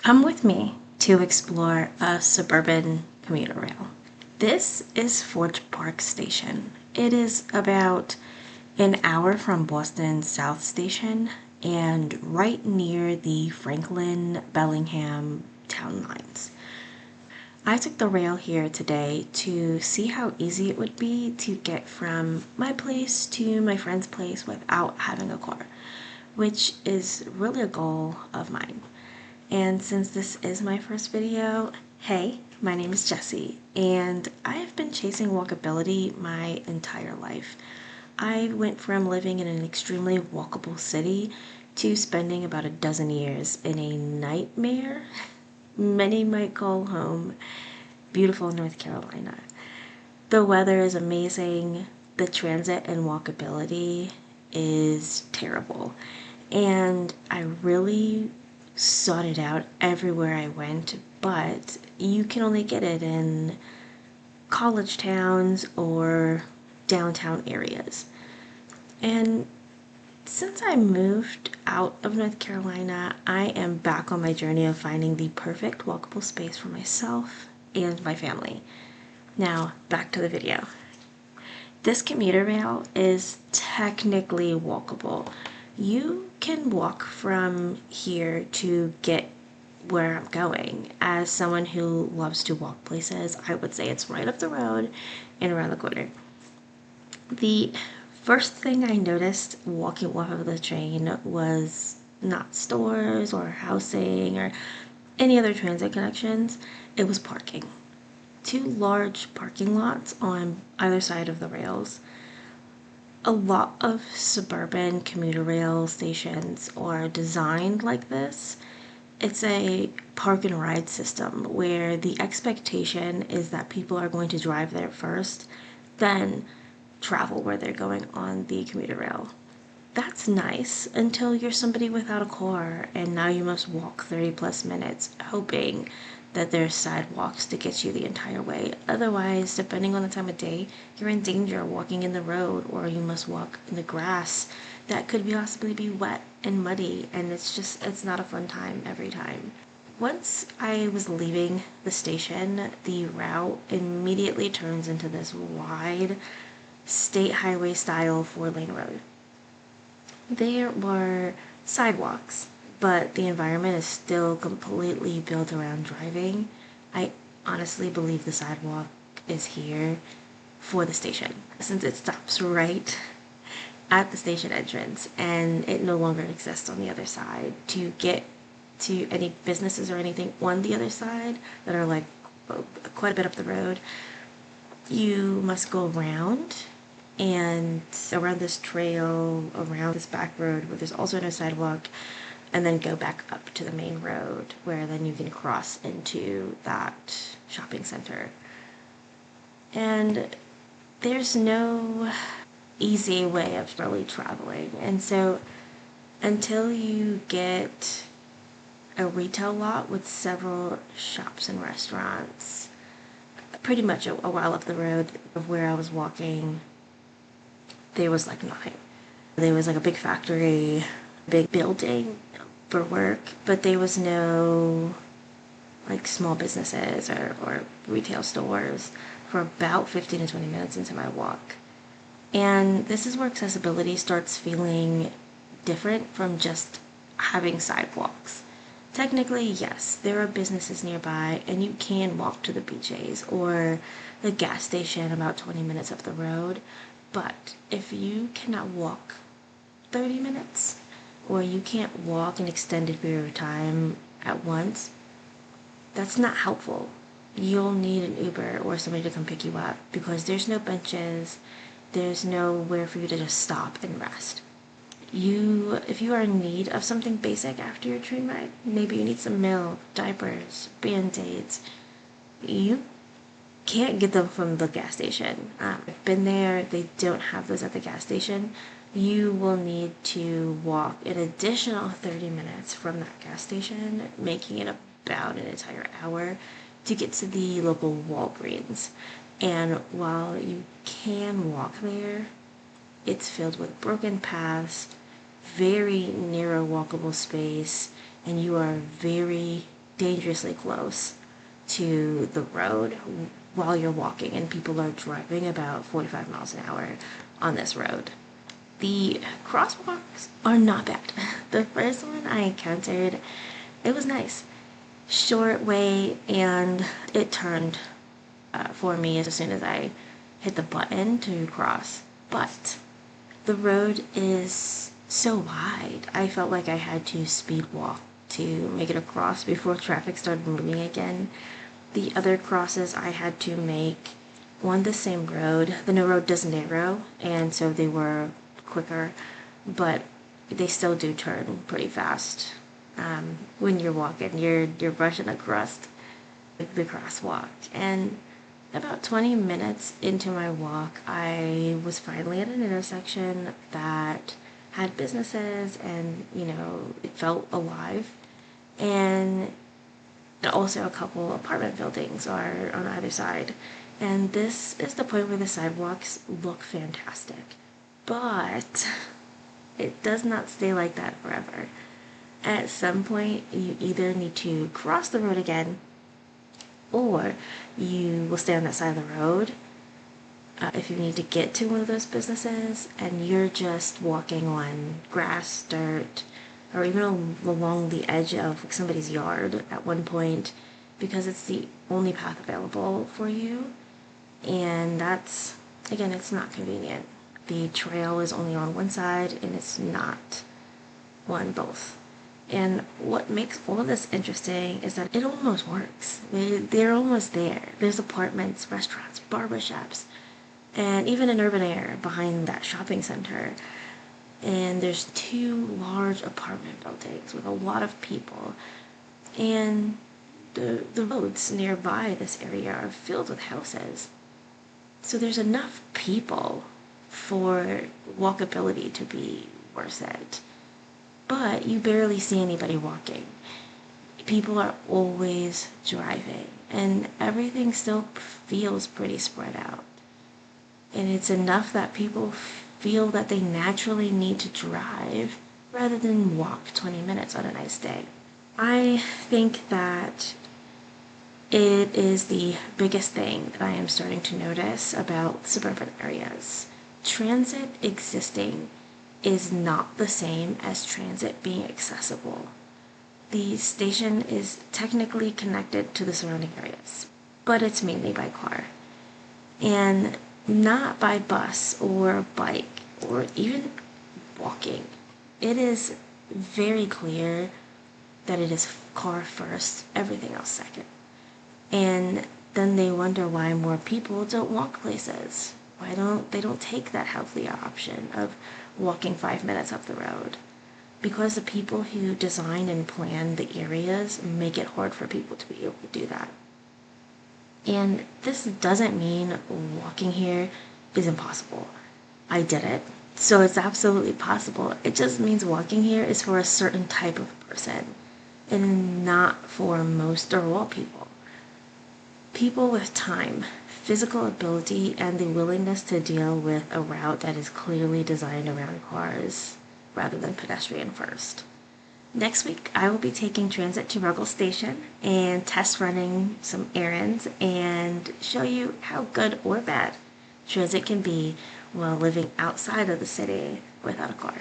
Come with me to explore a suburban commuter rail. This is Fort Park Station. It is about an hour from Boston South Station and right near the Franklin Bellingham town lines. I took the rail here today to see how easy it would be to get from my place to my friend's place without having a car, which is really a goal of mine. And since this is my first video, hey, my name is Jessie, and I have been chasing walkability my entire life. I went from living in an extremely walkable city to spending about a dozen years in a nightmare, many might call home, beautiful North Carolina. The weather is amazing, the transit and walkability is terrible, and I really sought it out everywhere I went, but you can only get it in college towns or downtown areas. And since I moved out of North Carolina, I am back on my journey of finding the perfect walkable space for myself and my family. Now, back to the video. This commuter rail is technically walkable. You can walk from here to get where I'm going. As someone who loves to walk places, I would say it's right up the road and around the corner. The first thing I noticed walking off of the train was not stores or housing or any other transit connections. It was parking. Two large parking lots on either side of the rails. A lot of suburban commuter rail stations are designed like this. It's a park and ride system where the expectation is that people are going to drive there first, then travel where they're going on the commuter rail. That's nice until you're somebody without a car and now you must walk 30 plus minutes hoping that there's sidewalks to get you the entire way. Otherwise, depending on the time of day, you're in danger walking in the road, or you must walk in the grass that could possibly be wet and muddy, and it's not a fun time every time. Once I was leaving the station, the route immediately turns into this wide state highway style 4-lane road. There were sidewalks, but the environment is still completely built around driving. I honestly believe the sidewalk is here for the station, since it stops right at the station entrance and it no longer exists on the other side. To get to any businesses or anything on the other side that are like quite a bit up the road, you must go around and around this trail, around this back road where there's also no sidewalk, and then go back up to the main road where then you can cross into that shopping center. And there's no easy way of really traveling. And so until you get a retail lot with several shops and restaurants, pretty much a while up the road of where I was walking, there was like nothing. There was like a big factory, big building for work, but there was no like small businesses or retail stores for about 15 to 20 minutes into my walk. And this is where accessibility starts feeling different from just having sidewalks. Technically, yes, there are businesses nearby and you can walk to the BJ's or the gas station about 20 minutes up the road, but if you cannot walk 30 minutes, or you can't walk an extended period of time at once, that's not helpful. You'll need an Uber or somebody to come pick you up because there's no benches, there's nowhere for you to just stop and rest. If you are in need of something basic after your train ride, maybe you need some milk, diapers, Band-Aids, you can't get them from the gas station. I've been there, they don't have those at the gas station. You will need to walk an additional 30 minutes from that gas station, making it about an entire hour to get to the local Walgreens. And while you can walk there, it's filled with broken paths, very narrow walkable space, and you are very dangerously close to the road while you're walking, and people are driving about 45 miles an hour on this road. The crosswalks are not bad. The first one I encountered, it was nice. Short way, and it turned for me as soon as I hit the button to cross. But the road is so wide, I felt like I had to speed walk to make it across before traffic started moving again. The other crosses I had to make on the same road. The new road does narrow, and so they were quicker, but they still do turn pretty fast. When you're walking, you're brushing across the crosswalk, and about 20 minutes into my walk, I was finally at an intersection that had businesses, and it felt alive. And also a couple apartment buildings are on either side. And this is the point where the sidewalks look fantastic. But it does not stay like that forever. At some point, you either need to cross the road again, or you will stay on that side of the road if you need to get to one of those businesses and you're just walking on grass, dirt, or even along the edge of somebody's yard at one point, because it's the only path available for you. And that's, again, it's not convenient. The trail is only on one side and it's not on both. And what makes all of this interesting is that it almost works. They're almost there. There's apartments, restaurants, barbershops, and even an urban air behind that shopping center. And there's two large apartment buildings with a lot of people. And the roads nearby this area are filled with houses. So there's enough people for walkability to be worth it. But you barely see anybody walking. People are always driving, and everything still feels pretty spread out. And it's enough that people feel that they naturally need to drive rather than walk 20 minutes on a nice day. I think that it is the biggest thing that I am starting to notice about suburban areas. Transit existing is not the same as transit being accessible. The station is technically connected to the surrounding areas, but it's mainly by car and not by bus or bike or even walking. It is very clear that it is car first, everything else second. And then they wonder why more people don't walk places. Why don't they don't take that healthier option of walking 5 minutes up the road? Because the people who design and plan the areas make it hard for people to be able to do that. And this doesn't mean walking here is impossible. I did it, so it's absolutely possible. It just means walking here is for a certain type of person and not for most or all people. People with time, physical ability, and the willingness to deal with a route that is clearly designed around cars rather than pedestrian first. Next week, I will be taking transit to Ruggles Station and test running some errands and show you how good or bad transit can be while living outside of the city without a car.